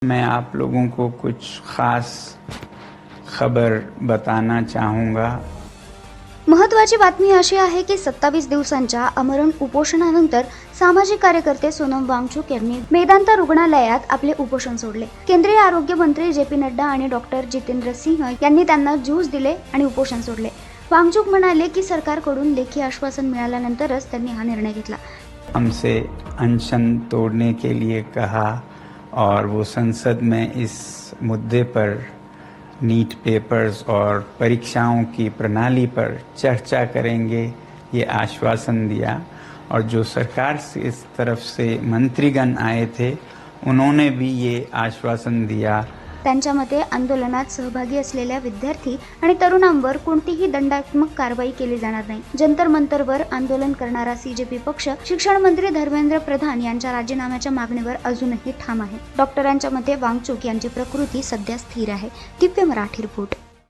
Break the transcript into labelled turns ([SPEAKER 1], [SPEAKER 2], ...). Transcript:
[SPEAKER 1] मैं आप लोगों को कुछ खास खबर बताना चाहूँगा।
[SPEAKER 2] महत्त्वाची बातमी अशी आहे की 27 दिवसांच्या आमरण उपोषणानंतर सामाजिक कार्यकर्ते सोनम वांगचुक यांनी मेदांता रुग्णालयात आपले उपोषण सोडले। केंद्रीय आरोग्य मंत्री जे.पी. नड्डा आणि डॉक्टर जितेंद्र सिंह यांनी त्यांना ज्यूस दिले आणि उपोषण सोडले। वांगचुक म्हणाले की सरकारकडून लेखी आश्वासन मिळाल्यानंतरच त्यांनी हा निर्णय घेतला।
[SPEAKER 1] हमसे अनशन तोड़ने के लिए कहा और वो संसद में इस मुद्दे पर नीट पेपर्स और परीक्षाओं की प्रणाली पर चर्चा करेंगे, ये आश्वासन दिया। और जो सरकार से इस तरफ से मंत्रीगण आए थे उन्होंने भी ये आश्वासन दिया।
[SPEAKER 2] त्यांच्या मते आंदोलनात सहभागी असलेल्या विद्यार्थी आणि तरुणांवर कोणतीही दंडात्मक कारवाई केली जाणार नाही। जंतर मंतरवर आंदोलन करणारा सीजेपी पक्ष शिक्षण मंत्री धर्मेंद्र प्रधान यांच्या राजीनाम्याच्या मागणीवर अजूनही ठाम आहे। डॉक्टरांच्या मते वांगचुक यांची प्रकृती सध्या स्थिर आहे। दिव्य मराठी रिपोर्ट।